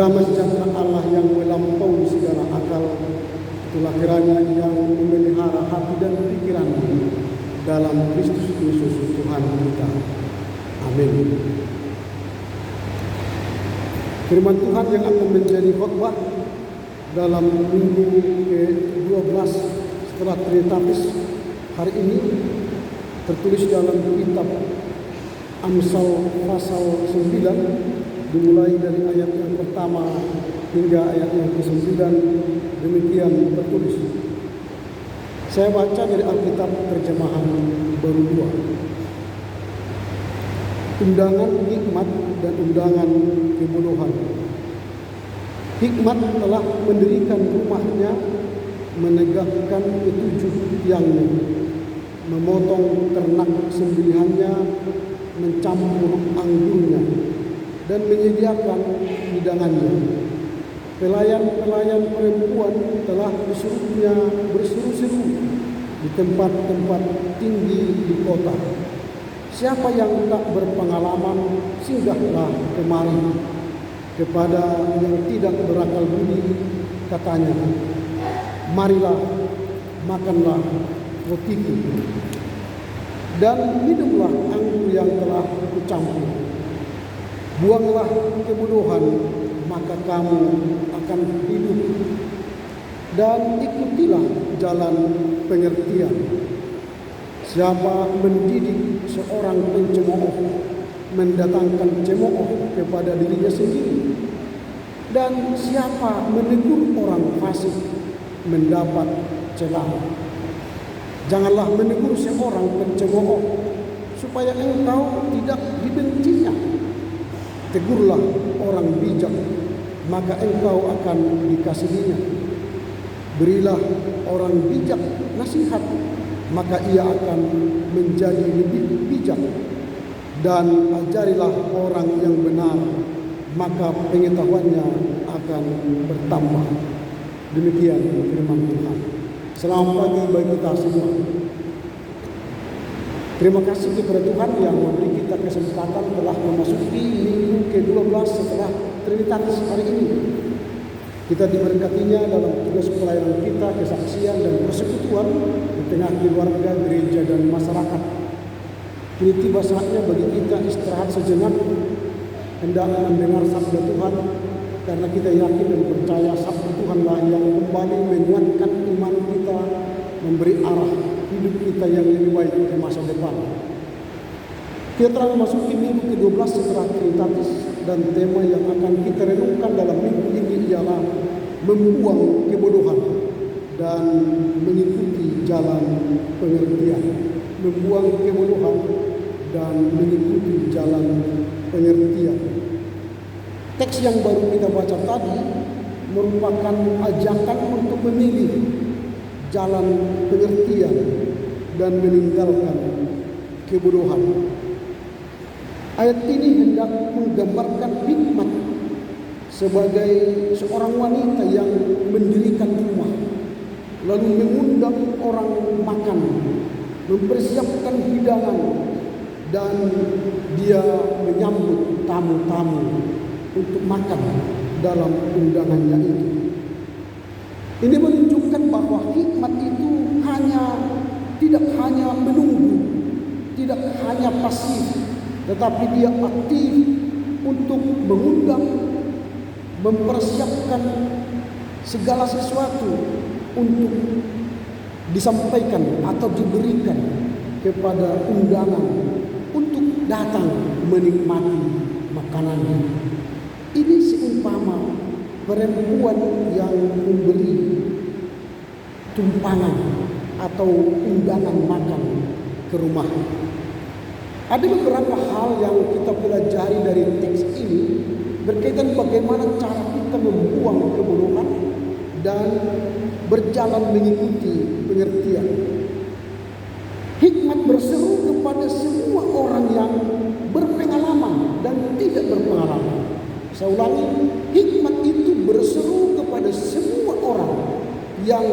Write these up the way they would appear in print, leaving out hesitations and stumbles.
Damai sejahtera Allah yang melampaui segala akal, itulah kiranya yang memelihara hati dan pikiran dalam Kristus Yesus Tuhan kita. Amin. Firman Tuhan yang akan menjadi khotbah dalam minggu ke-12 setelah Trinitatis hari ini tertulis dalam kitab Amsal pasal 9, dimulai dari ayat yang pertama hingga ayat yang ke-9. Demikian tertulis. Saya baca dari Alkitab terjemahan baru 2. Undangan hikmat dan undangan kebodohan. Hikmat telah mendirikan rumahnya, menegakkan ketujuh tiangnya, memotong ternak sembelihannya, mencampur anggurnya, dan menyediakan hidangannya. Pelayan-pelayan perempuan telah disuruhnya berseru-seru di tempat-tempat tinggi di kota. Siapa yang tak berpengalaman, singgahlah kemari. Kepada yang tidak berakal budi, katanya, marilah, makanlah rotiku, dan minumlah anggur yang telah kucampur. Buanglah kebodohan, maka kamu akan hidup, dan ikutilah jalan pengertian. Siapa mendidik seorang pencemooh, mendatangkan cemooh kepada dirinya sendiri, dan siapa menegur orang fasik, mendapat celah. Janganlah menegur seorang pencemooh, supaya engkau tidak dibencinya. Tegurlah orang bijak, maka engkau akan dikasihinya. Berilah orang bijak nasihat, maka ia akan menjadi lebih bijak. Dan ajarilah orang yang benar, maka pengetahuannya akan bertambah. Demikian firman Tuhan. Selamat pagi bagi kita semua. Terima kasih kepada Tuhan yang memberi kita kesempatan telah memasuki minggu ke-12 setelah Trinitatis hari ini. Kita diberkatinya dalam tugas pelayanan kita, kesaksian dan persekutuan di tengah keluarga, gereja dan masyarakat. Kini tiba saatnya bagi kita istirahat sejenak, hendak mendengar sabda Tuhan, karena kita yakin dan percaya sabda Tuhanlah yang kembali menguatkan iman kita, memberi arah hidup kita yang lebih baik di masa depan. Kita telah memasuki minggu ke-12 setelah Trinitatis, dan tema yang akan kita renungkan dalam minggu ini ialah membuang kebodohan dan mengikuti jalan pengertian. Membuang kebodohan dan mengikuti jalan pengertian. Teks yang baru kita baca tadi merupakan ajakan untuk memilih jalan pengertian dan meninggalkan kebodohan. Ayat ini hendak menggambarkan hikmat sebagai seorang wanita yang mendirikan rumah, lalu mengundang orang makan, mempersiapkan hidangan, dan dia menyambut tamu-tamu untuk makan dalam undangannya itu. Ini menunjukkan bahwa hikmat itu tidak hanya menunggu, tidak hanya pasif, tetapi dia aktif untuk mengundang, mempersiapkan segala sesuatu untuk disampaikan atau diberikan kepada undangan untuk datang menikmati makanannya. Ini seumpama perempuan yang memberi tumpangan atau undangan makan ke rumah. Ada beberapa hal yang kita pelajari dari teks ini berkaitan bagaimana cara kita membuang kebodohan dan berjalan mengikuti pengertian. Hikmat berseru kepada semua orang yang berpengalaman dan tidak berpengalaman. Saya ulangi, hikmat itu berseru kepada semua orang yang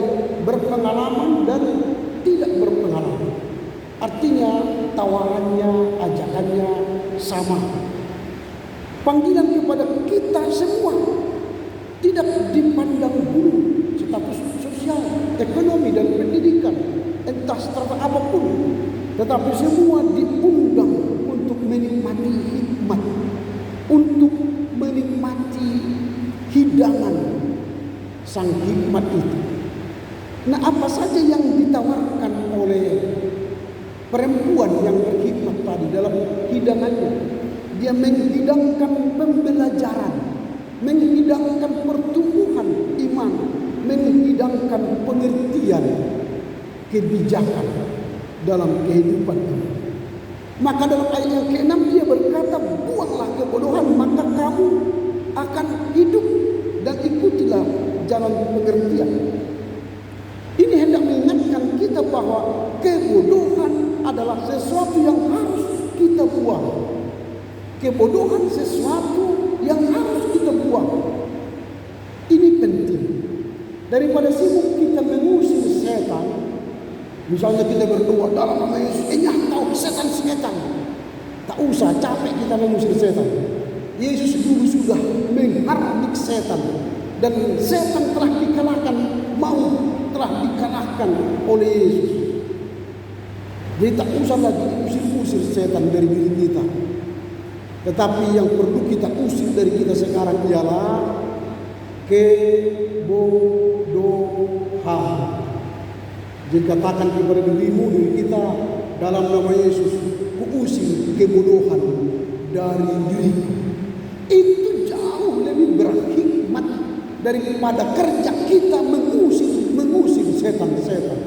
berpengalaman dan tidak berpengalaman. Artinya tawarannya, ajakannya sama. Panggilan kepada kita semua Tidak dipandang bulu status sosial, ekonomi dan pendidikan, entah strata apapun, tetapi semua diundang untuk menikmati hikmat, untuk menikmati hidangan sang hikmat itu. Nah, apa saja yang ditawarkan oleh perempuan yang berhikmat tadi dalam hidangannya? Dia menghidangkan pembelajaran, menghidangkan pertumbuhan iman, menghidangkan pengertian kebijakan dalam kehidupan ini. Maka dalam ayat yang ke-6 dia berkata, buanglah kebodohan, maka kamu akan hidup, dan ikutilah jalan pengertian. Ini hendak mengingatkan kita bahwa kebodohan adalah sesuatu yang harus kita buang. Kebodohan sesuatu yang harus kita buang. Ini penting. Daripada sibuk kita mengusir setan, misalnya kita berdoa dalam nama Yesus, tahu setan. Tak usah capek kita mengusir setan. Yesus dulu sudah menghardik setan, dan setan telah dikalahkan, maut telah dikalahkan oleh Yesus. Jadi tak usah lagi usir-usir setan dari diri kita. Tetapi yang perlu kita usir dari kita sekarang ialah kebodohan. Jadi katakan kepada diri kita, dalam nama Yesus, kuusir kebodohan dari diriku. Itu jauh lebih berhikmat daripada kerja kita mengusir setan-setan.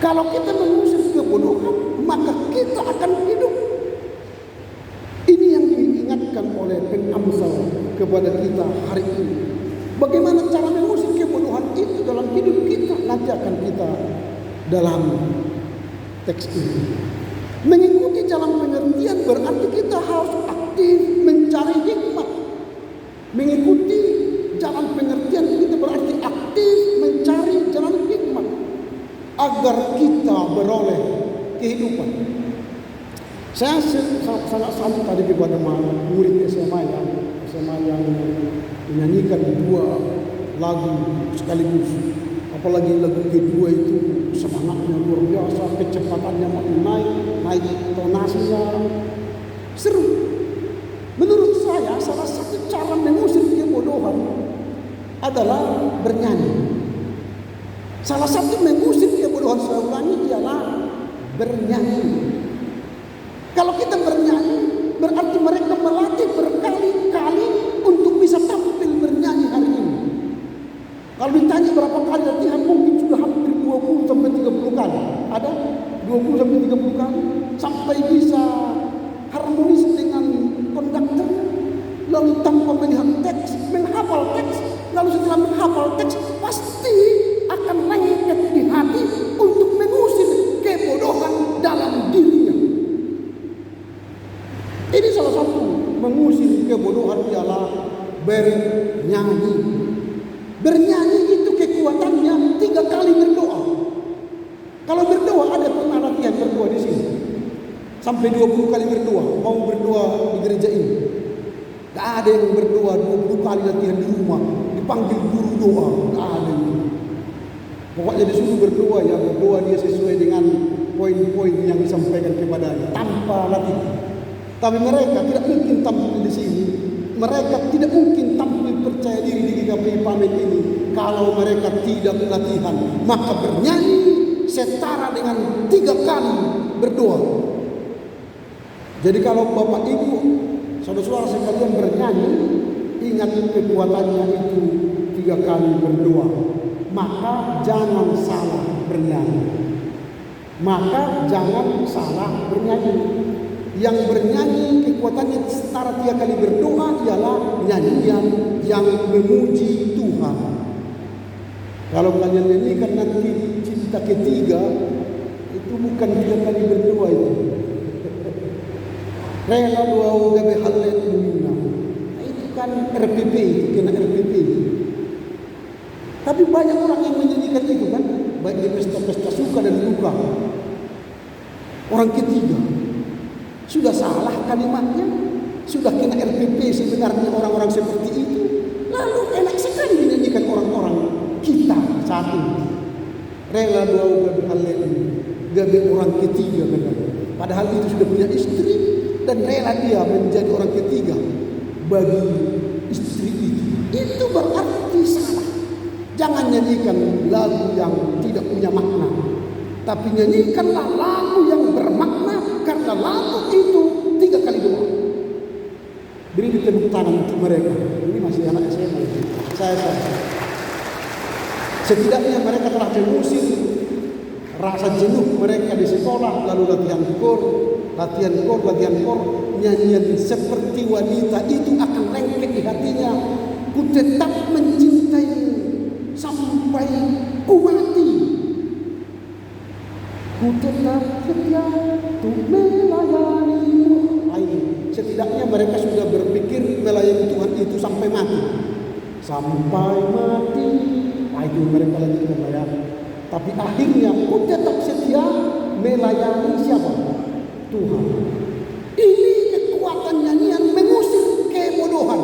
Kalau kita mengusir kebodohan, maka kita akan hidup. Ini yang diingatkan oleh pengamsal kepada kita hari ini. Bagaimana cara mengusir kebodohan itu dalam hidup kita? Nanti akan kita dalam teks ini. Mengikuti jalan pengertian berarti kita harus aktif mencari hikmat. Mengikuti jalan pengertian kita berarti aktif mencari jalan hikmat agar kita beroleh kehidupan. Saya sangat salut tadi kepada murid SMA yang menyanyikan dua lagu sekaligus. Apalagi lagu kedua itu semangatnya luar biasa, kecepatannya makin naik tonasinya seru. Menurut saya salah satu cara mengusir kebodohan adalah bernyanyi. Salah satu mengusir kebodohan, saya ulangi, ialah bernyanyi. Kalau kita bernyanyi, berarti mereka melatih berkali-kali untuk bisa tampil bernyanyi hari ini. Kalau ditanya berapa kali latihan, mungkin sudah hampir 20 sampai 30 kali. Ada 20 sampai 30 kali sampai bisa harmonis dengan konduktor, lalu tanpa melihat teks, menghafal teks, lalu setelah menghafal teks pasti akan lengket di hati untuk mengusir kebodohan dalam dirinya. Ini salah satu mengusir kebodohan ialah bernyanyi. Bernyanyi itu kekuatannya 3 kali berdoa. Kalau berdoa, ada pernah latihan berdoa di sini sampai 20 kali berdoa, mau berdoa di gereja ini. Gak ada yang berdoa 20 kali latihan di rumah, dipanggil guru doa, gak ada. Pokoknya disuruh berdoa, ya berdoa dia sesuai dengan poin-poin yang disampaikan kepadanya tanpa latihan. Tapi mereka tidak mungkin tampil di sini. Mereka tidak mungkin tampil percaya diri di GKPI Pamit ini kalau mereka tidak latihan. Maka bernyanyi setara dengan 3 kali berdoa. Jadi kalau Bapak Ibu, saudara-saudara sekalian bernyanyi, ingat kekuatannya itu 3 kali berdoa. Maka jangan salah bernyanyi. Maka jangan salah bernyanyi. Yang bernyanyi kekuatannya setara 3 kali berdoa ialah nyanyian yang memuji Tuhan. Kalau kalian nyanyikan nanti cinta ketiga, itu bukan 3 kali berdoa itu. Rela doa gabe haleluya. Itu kan RPP, itu kena RPP. Tapi banyak orang yang menyanyikan itu kan, baik di pesta-pesta suka dan duka. Orang ketiga sudah salah kalimatnya, sudah kena RPP sebenarnya orang-orang seperti itu. Lalu enak sekali dinyanyikan orang-orang kita saat ini. Rela dua gabe orang ketiga benar. Padahal itu sudah punya istri dan rela dia menjadi orang ketiga bagi istri itu. Itu berarti salah. Jangan nyanyikan lagu yang tidak punya makna, tapi nyanyikanlah lagu yang bermakna, karena lagu itu 3 kali doa. Beri tepuk tangan untuk mereka. Ini masih anak SMA. Saya. Setidaknya mereka telah mengusir rasa jenuh mereka di sekolah, lalu latihan kor, nyanyian seperti wanita itu akan lengket di hatinya. Ku tetap mencintai sampai ku mati. Ku tetap setia untuk melayanimu. Setidaknya mereka sudah berpikir melayani Tuhan itu sampai mati. Sampai mati. Itu mereka lagi membayar. Tapi akhirnya ku tetap setia melayani siapa? Tuhan. Ini kekuatan nyanyian mengusir kebodohan.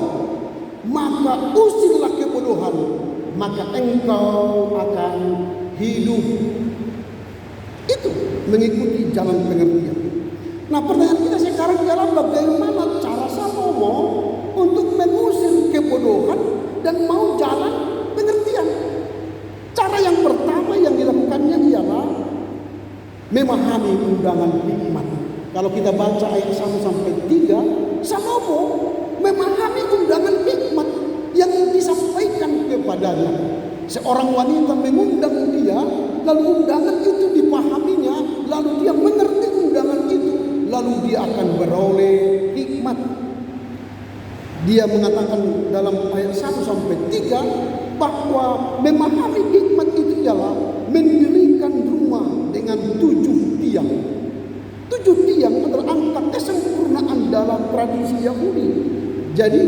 Maka usirlah kebodohan, maka engkau akan hidup. Itu mengikuti jalan pengertian. Nah, pertanyaan kita sekarang adalah bagaimana cara Salomo untuk mengusir kebodohan dan mau jalan pengertian. Cara yang pertama yang dilakukannya ialah memahami undangan hikmat. Kalau kita baca ayat 1 sampai 3, Salomo memahami undangan hikmat yang disampaikan kepadanya. Seorang wanita mengundang dia, lalu undangan itu dipahaminya, lalu dia mengerti undangan itu, lalu dia akan beroleh hikmat. Dia mengatakan dalam ayat 1 sampai 3 bahwa memahami hikmat itu ialah mendirikan rumah dengan 7 tiang. 7 tiang adalah angka kesempurnaan dalam tradisi Yahudi. Jadi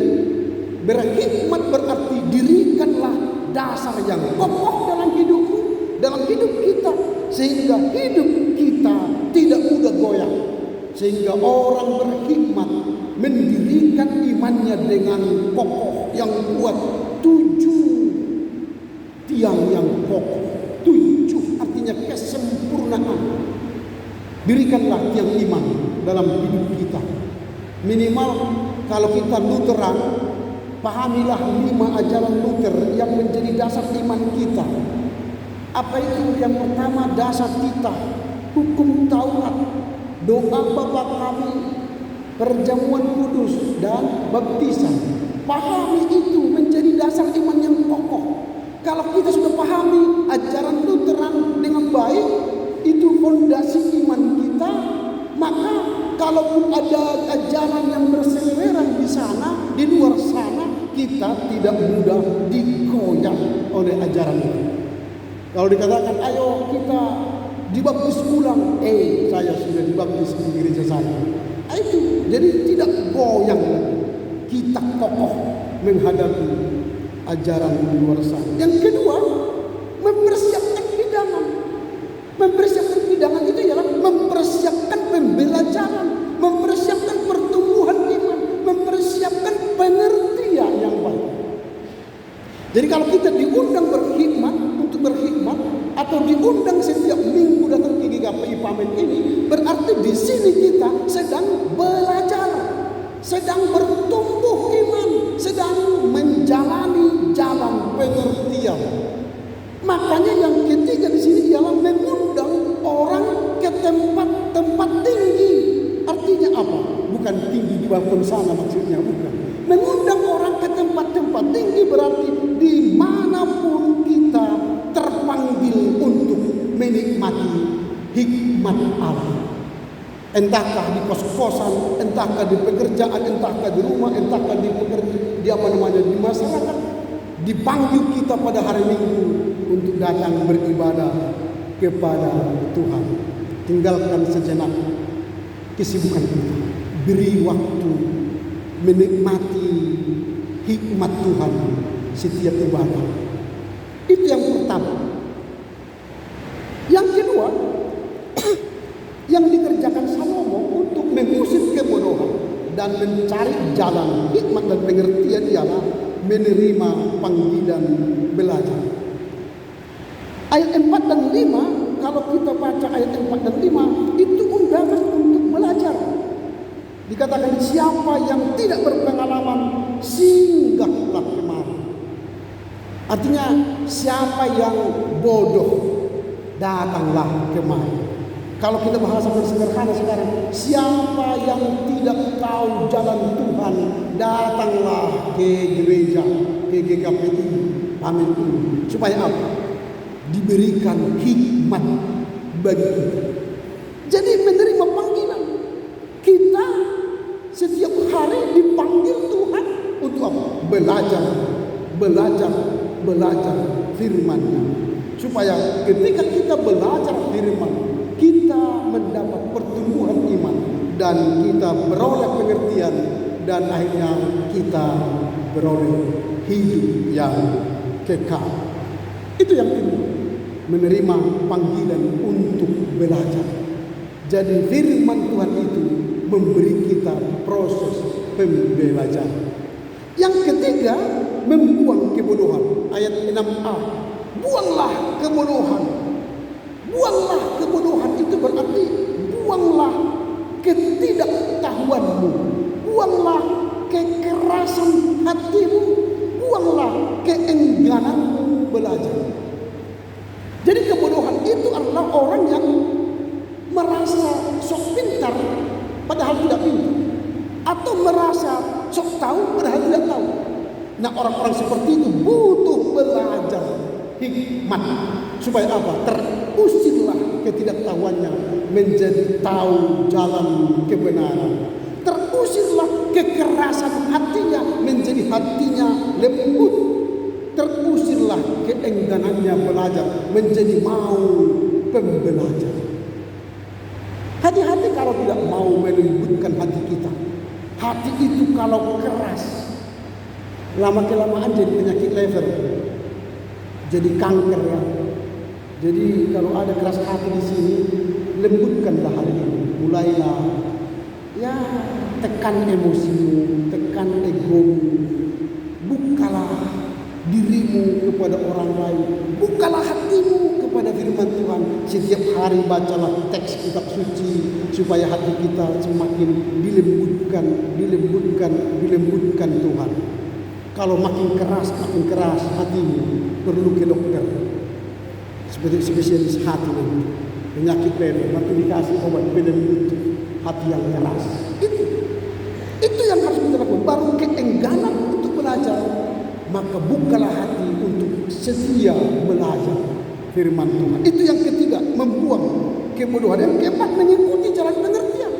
berhikmat berarti dirikanlah dasar yang kokoh dalam hidupmu, dalam hidup kita, sehingga hidup kita tidak mudah goyah. Sehingga orang berhikmat mendirikan imannya dengan kokoh yang kuat. 7 tiang yang kokoh. 7 artinya kesempurnaan. Dirikanlah tiang iman dalam hidup kita. Minimal kalau kita Lutheran, pahamilah 5 ajaran Luther yang menjadi dasar iman kita. Apa itu? Yang pertama, dasar kita, hukum Taurat, doa Bapa kami, perjamuan kudus, dan baptisan. Pahami itu menjadi dasar iman yang kokoh. Kalau kita sudah pahami ajaran Lutheran dengan baik, itu fondasi iman kita, maka kalaupun ada ajaran yang berseliweran di sana, di luar sana, kita tidak mudah digoyah oleh ajaran itu. Kalau dikatakan, ayo kita dibaptis ulang, saya sudah dibaptis di gereja saya. Itu jadi tidak goyang lagi. Kita kokoh menghadapi ajaran di luar sana. Yang kedua, mempersiapkan hidangan. Mempersiapkan hidangan itu ialah mempersiapkan pembelajaran, mempersiapkan pertumbuhan iman, mempersiapkan pengertian yang baik. Jadi kalau kita diundang berkhidmat, untuk berkhidmat, atau diundang setiap minggu datang ke GKPI Pamen ini, berarti di sini kita sedang belajar, sedang bertumbuh iman, sedang menjalani jalan pengertian. Makanya yang ketiga di sini ialah mengundang orang ke tempat-tempat tinggi. Artinya apa? Bukan tinggi di bangun sana maksudnya, bukan. Mengundang orang ke tempat-tempat tinggi berarti dimanapun kita terpanggil untuk menikmati hikmat Allah. Entahkah di kos-kosan, entahkah di pekerjaan, entahkah di rumah, entahkah di masyarakat, dipanggil kita pada hari Minggu untuk datang beribadah kepada Tuhan. Tinggalkan sejenak kesibukan kita, beri waktu menikmati hikmat Tuhan setiap ibadah. Itu yang pertama. Yang kedua, yang dikerjakan Salomo untuk mengusir kebodohan dan mencari jalan hikmat dan pengertian ialah menerima panggilan belajar. Ayat 4 dan 5, kalau kita baca ayat 4 dan 5, itu undangan untuk belajar. Dikatakan siapa yang tidak berpengalaman singgahlah kemari. Artinya siapa yang bodoh datanglah kemari. Kalau kita bahasa sederhana sekarang, siapa yang tidak tahu jalan Tuhan datanglah ke gereja, ke GKPI. Amin. Supaya apa? Diberikan hikmat bagi kita. Jadi menerima panggilan. Kita setiap hari dipanggil Tuhan untuk apa? Belajar firman-Nya. Supaya ketika kita belajar firman, kita mendapat pertumbuhan iman dan kita beroleh pengertian dan akhirnya kita beroleh hidup yang kekal. Itu yang kedua, menerima panggilan untuk belajar. Jadi firman Tuhan itu memberi kita proses pembelajaran. Yang ketiga, membuang kebodohan. Ayat 6a, buanglah kebodohan. Buanglah kebodohan itu berarti buanglah ketidaktahuanmu, buanglah kekerasan hatimu, buanglah keenggananmu belajar. Jadi kebodohan itu adalah orang yang merasa sok pintar padahal tidak pintar, atau merasa sok tahu padahal tidak tahu. Nah, orang-orang seperti itu butuh belajar hikmat supaya apa? Terusirlah ketidaktahuannya menjadi tahu jalan kebenaran. Terusirlah kekerasan hatinya menjadi hatinya lembut. Terusirlah keengganannya belajar menjadi mau pembelajar. Hati-hati kalau tidak mau melembutkan hati kita. Hati itu kalau keras, lama-kelamaan jadi penyakit lever, jadi kanker ya. Jadi kalau ada keras hati di sini, lembutkanlah hari ini. Mulailah ya, tekan emosimu, tekan egomu, bukalah dirimu kepada orang lain, bukalah hatimu kepada firman Tuhan. Setiap hari bacalah teks kitab suci supaya hati kita semakin dilembutkan Tuhan. Kalau makin keras hatimu, perlu ke dokter. Seperti spesialis hati nanti, penyakit leher, nanti dikasih obat pelembut hati yang keras. Itu yang harus kita lakukan. Baru keengganan untuk belajar, maka bukalah hati untuk setia belajar firman Tuhan. Itu yang ketiga, membuang kebodohan. Yang keempat, mengikuti jalan pengertian.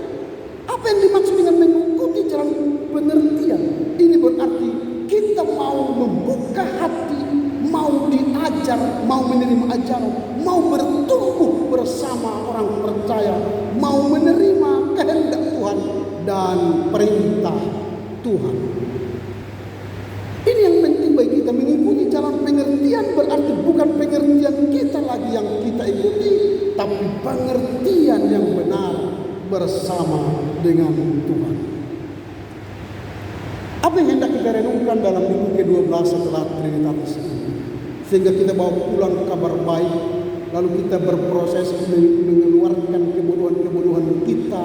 Apa yang dimaksud dengan mengikuti jalan pengertian? Ini berarti kita mau membuka hati, mau diajar, mau menerima ajaran, mau bertumbuh bersama orang percaya, mau menerima kehendak Tuhan dan perintah Tuhan. Ini yang penting bagi kita, mengikuti jalan pengertian. Berarti bukan pengertian kita lagi yang kita ikuti, tapi pengertian yang benar bersama dengan Tuhan. Apa yang hendak kita renungkan dalam minggu ke-12 setelah Trinitatis ini? Sehingga kita bawa pulang kabar baik, lalu kita berproses mengeluarkan kebodohan-kebodohan kita,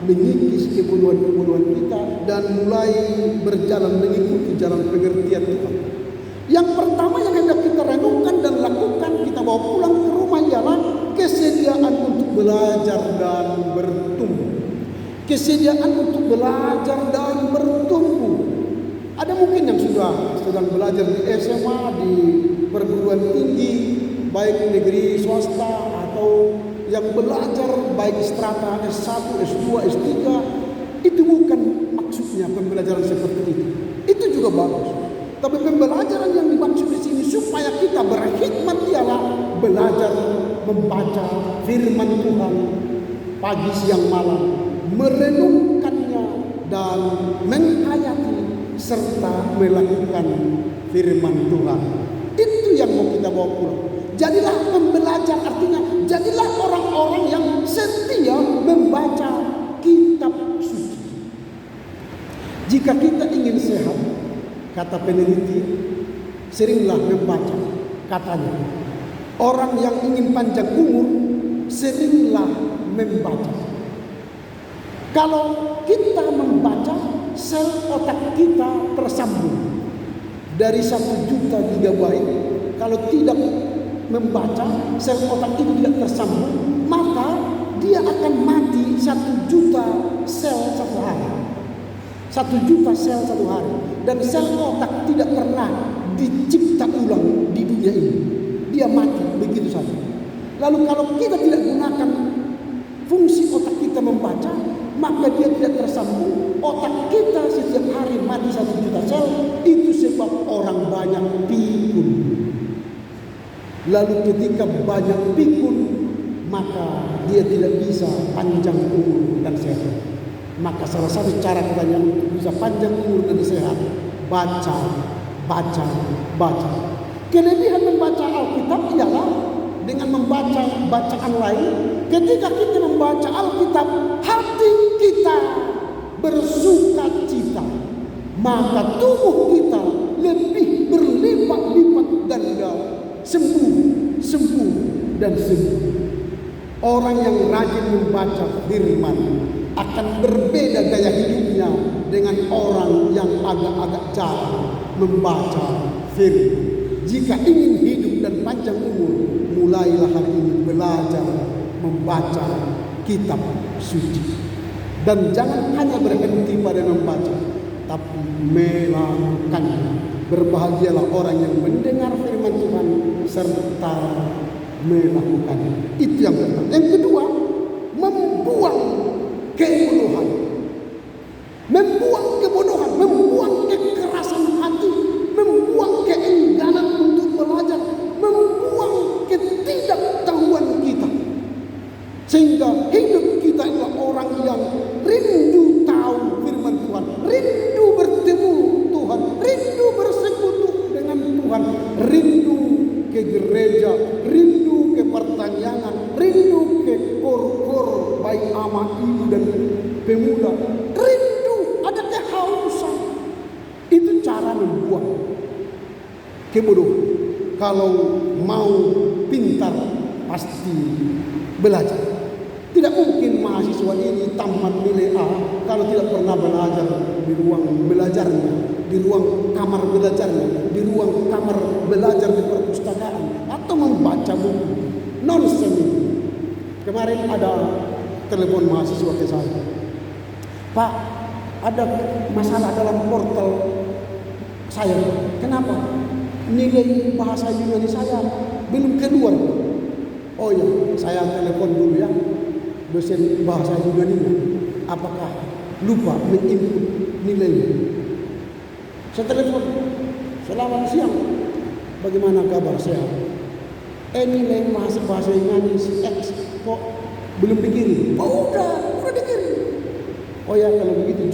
mengikis kebodohan-kebodohan kita, dan mulai berjalan mengikuti jalan pengertian Tuhan. Yang pertama yang hendak kita renungkan dan lakukan, kita bawa pulang ke rumah ialah kesediaan untuk belajar dan bertumbuh. Kesediaan untuk belajar dan bertumbuh. Ada mungkin yang sudah sedang belajar di SMA, di perguruan tinggi, baik negeri swasta, atau yang belajar baik strata S1, S2, S3. Itu bukan maksudnya pembelajaran seperti itu. Itu juga bagus. Tapi pembelajaran yang dimaksud di sini supaya kita berhikmat ialah belajar membaca firman Tuhan pagi, siang, malam, merenungkannya dan menghayati serta melakukan firman Tuhan. Itu yang mau kita bawa pulang. Jadilah pembelajar, artinya jadilah orang-orang yang setia membaca kitab suci. Jika kita ingin sehat, kata peneliti, seringlah membaca. Katanya, orang yang ingin panjang umur, seringlah membaca. Kalau kita membaca, sel otak kita tersambung. Dari 1 juta gigabyte, kalau tidak membaca, sel otak itu tidak tersambung, maka dia akan mati 1 juta sel satu hari. 1 juta sel satu hari. Dan sel otak tidak pernah dicipta ulang di dunia ini. Dia mati begitu saja. Lalu kalau kita tidak gunakan fungsi otak kita membaca, maka dia tidak tersambung. Otak kita setiap hari mati 1 juta sel. Itu sebab orang banyak pikun. Lalu ketika banyak pikun, maka dia tidak bisa panjang umur dan sehat. Maka salah satu cara kita untuk bisa panjang umur dan sehat, baca. Kelebihan membaca Alkitab ialah dengan membaca bacaan lain. Ketika kita membaca Alkitab, hati kita bersukacita, maka tubuh kita lebih berlipat-lipat ganda, sembuh dan sembuh. Orang yang rajin membaca firman akan berbeda gaya hidupnya dengan orang yang agak-agak jarang membaca firman. Jika ingin hidup dan panjang umur, mulailah hari ini belajar membaca kitab suci. Dan jangan hanya berhenti pada membaca, tapi melakukannya. Berbahagialah orang yang mendengar firman Tuhan serta melakukannya. Itu yang pertama. Yang kedua, membuang kebodohan. Membuang kekerasan hati, membuang keengganan untuk belajar, membuang ketidaktahuan kita. Sehingga hidup kita adalah orang yang rindu tahu firman Tuhan, rindu bertemu Tuhan, rindu bersekutu dengan Tuhan, rindu ke gereja, rindu ke pertanyaan, rindu ke kor-kor baik amat ibu dan pemuda, rindu, ada kehausan. Itu cara membuang kebodohan. Kalau mau pintar pasti belajar. Tidak mungkin mahasiswa ini tamat nilai A kalau tidak pernah belajar di ruang belajarnya, di ruang kamar belajarnya, di ruang kamar belajar di perpustakaan, atau membaca buku. Nonsense. Kemarin ada telepon mahasiswa ke saya. Pak, ada masalah dalam portal saya. Kenapa? Nilai bahasa Yunani saya belum keluar. Oh ya, saya telepon dulu ya dosen bahasa Yunani. Apakah lupa menginput nilainya? Saya telepon. Selamat siang. Bagaimana kabar, sehat? Nilai bahasa Yunani X kok belum dikirim? Oh, udah dikirim. Oh ya, kalau begitu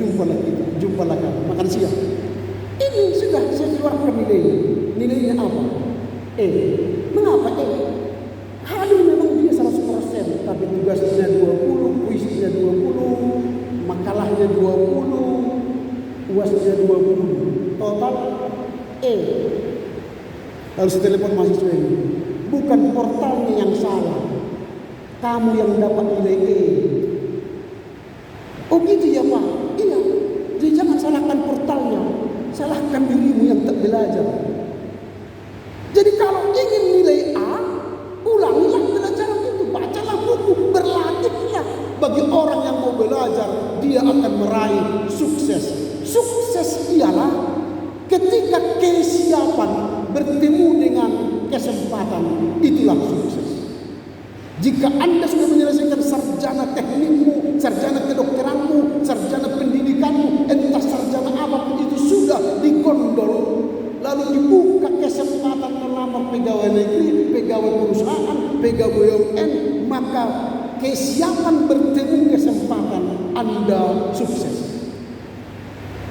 jumpalah kamu makan siang. Ini sudah saya keluarkan nilainya. Nilainya apa? Mengapa Aduh, memang dia 100%, tapi tugasnya 20, puisinya 20, makalahnya 20, UASnya 20, total Lalu saya telepon mahasiswa ini, bukan portalnya yang salah, kamu yang dapat nilai Oh gitu ya Pak? Iya. Jadi jangan salahkan portalnya, salahkan dirimu yang tak belajar. Jadi kalau ingin nilai A, ulangilah pelajaran itu, bacalah buku, berlatihlah. Bagi orang yang mau belajar, dia akan meraih sukses. Sukses ialah ketika kesiapan bertemu dengan kesempatan, itulah sukses. Jika Anda sudah menyelesaikan sarjana teknikmu, sarjana kedokteranmu, sarjana pendidikanmu, entah sarjana apapun itu sudah digondol, lalu dibuka kesempatan melamar pegawai negeri, pegawai perusahaan, pegawai BUMN, maka kesiapan bertemu kesempatan Anda sukses.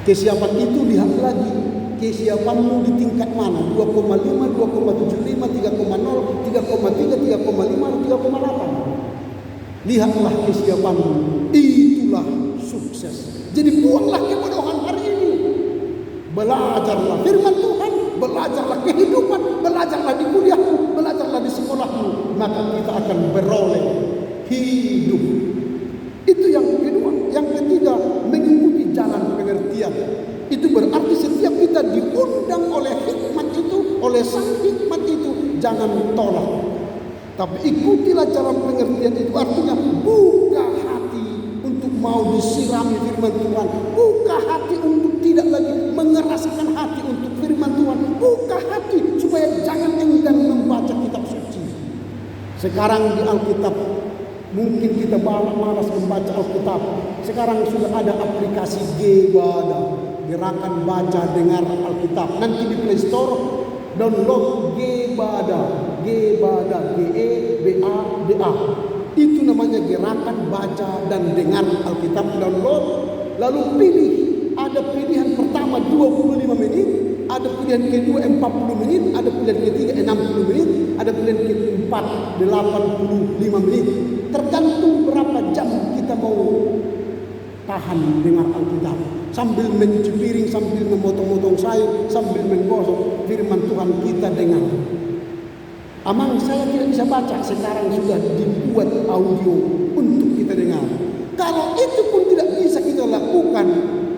Kesiapan itu lihat lagi, kesiapanmu di tingkat mana? 2,5, 2,75, 3,0, 3,3, 3,5, 3,8. Lihatlah kesiapanmu, itulah sukses. Jadi buanglah kebodohan hari ini. Belajarlah firman Tuhan, belajarlah kehidupan, belajarlah di kuliahmu, belajarlah di sekolahmu, maka kita akan beroleh hidup. Itu yang kedua. Yang ketiga, mengikuti jalan pengertian. Itu berarti setiap kita diundang oleh hikmat itu, oleh sang hikmat itu, jangan tolak. Tapi ikutilah jalan pengertian itu, artinya buka hati untuk mau disirami firman Tuhan. Buka hati untuk tidak lagi mengeraskan hati untuk firman Tuhan. Buka hati supaya jangan enggan membaca kitab suci. Sekarang di Alkitab, mungkin kita malas membaca Alkitab. Sekarang sudah ada aplikasi Gebada, gerakan baca dengar Alkitab. Nanti di Play Store download Gebada, Gebada, Gebada. Itu namanya gerakan baca dan dengar Alkitab. Download, lalu pilih. Ada pilihan pertama 25 menit, ada pilihan kedua 40 menit, ada pilihan ketiga 60 menit, ada pilihan keempat 85 menit. Tergantung berapa jam kita mau tahan dengar Alkitab. Sambil mencuci piring, sambil memotong-motong sayur, sambil menggosok firman Tuhan kita dengar. Amang, saya tidak bisa baca. Sekarang sudah dibuat audio untuk kita dengar. Kalau itu pun tidak bisa kita lakukan,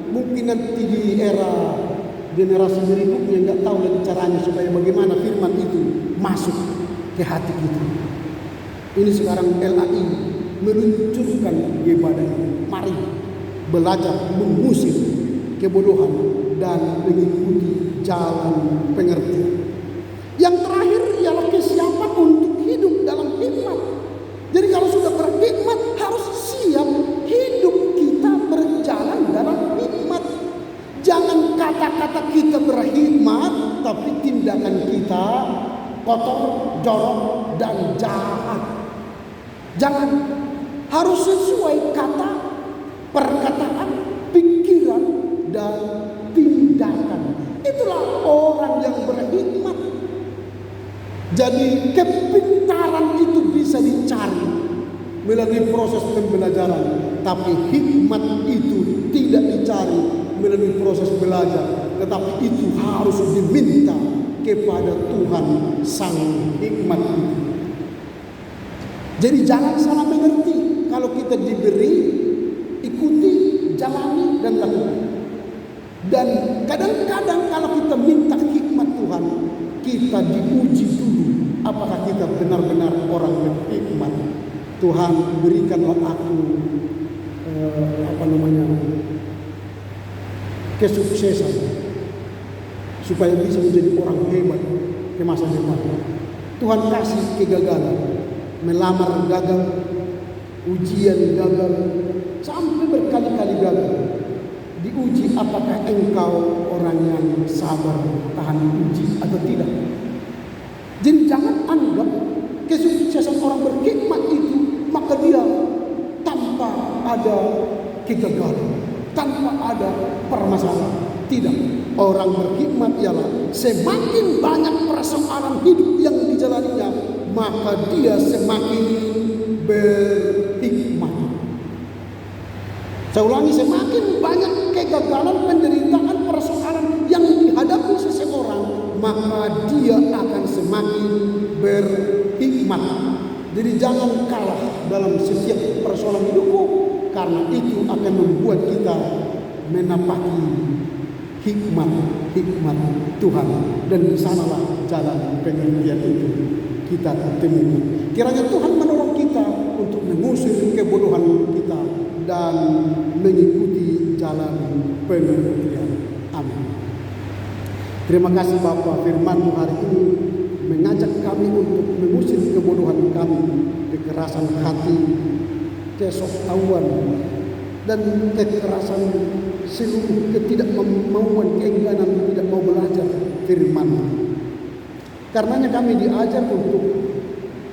mungkin nanti di era generasi berikutnya nggak tahu lagi caranya supaya bagaimana firman itu masuk ke hati kita. Ini sekarang LAI meluncurkan ibadah ini. Mari belajar mengusir kebodohan dan mengikuti jalan pengertian. Yang terakhir ialah kesiapan untuk hidup dalam hikmat. Jadi kalau sudah berhikmat harus siap hidup kita berjalan dalam hikmat. Jangan kata-kata kita berhikmat tapi tindakan kita kotor, jorok dan jahat. Jangan, harus sesuai kata, perkataan, pikiran dan tindakan. Itulah orang yang berhikmat. Jadi kepintaran itu bisa dicari melalui proses pembelajaran, tapi hikmat itu tidak dicari melalui proses belajar, tetapi itu harus diminta kepada Tuhan sang hikmat. Jadi jangan salah mengerti. Kalau kita diberi, ikuti, jalani dan lakukan. Dan kadang-kadang kalau kita minta hikmat Tuhan, kita diuji dulu apakah kita benar-benar orang berhikmat. Tuhan, berikanlah aku kesuksesan supaya bisa menjadi orang hebat ke masa depan. Tuhan kasih kegagalan, melamar gagal, ujian gagal, sampai berkali-kali gagal. Diuji apakah engkau orang yang sabar tahan uji atau tidak. Jadi jangan anggap kesuksesan orang berhikmat itu maka dia tanpa ada kegagalan, tanpa ada permasalahan. Tidak. Orang berhikmat ialah semakin banyak persoalan hidup yang dijalaninya, maka dia semakin berhikmat. Saya ulangi, semakin banyak kegagalan, penderitaan, persoalan yang dihadapi seseorang, maka dia akan semakin berhikmat. Jadi jangan kalah dalam setiap persoalan hidupmu, karena itu akan membuat kita menapaki hikmat Tuhan, dan di sanalah jalan pengertian itu kita temukan. Kiranya Tuhan menolong kita untuk mengusir kebodohan kita dan mengikuti jalan pengertian. Amin. Terima kasih Bapa, firman-Mu hari ini mengajak kami untuk mengusir kebodohan kami, kekerasan hati, kesoktahuan, dan kekerasan seluruh ketidakmauan, keengganan tidak mau belajar firman. Karenanya kami diajar untuk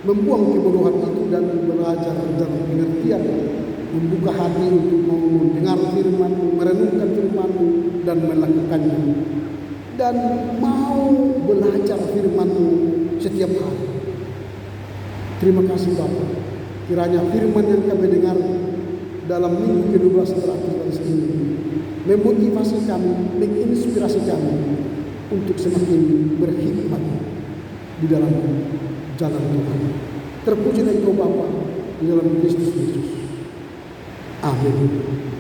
membuang kebodohan itu dan belajar dalam pengertian, membuka hati untuk mau mendengar firman, merenungkan firman dan melakukannya, dan mau belajar firman setiap hari. Terima kasih Bapa. Kiranya firman yang kami dengar dalam minggu ke-12 terakhir ini memotivasi kami, menginspirasi kami untuk semakin berhikmat di dalam jalan Tuhan. Terpuji Engkau Bapa di dalam Kristus Yesus. Amin.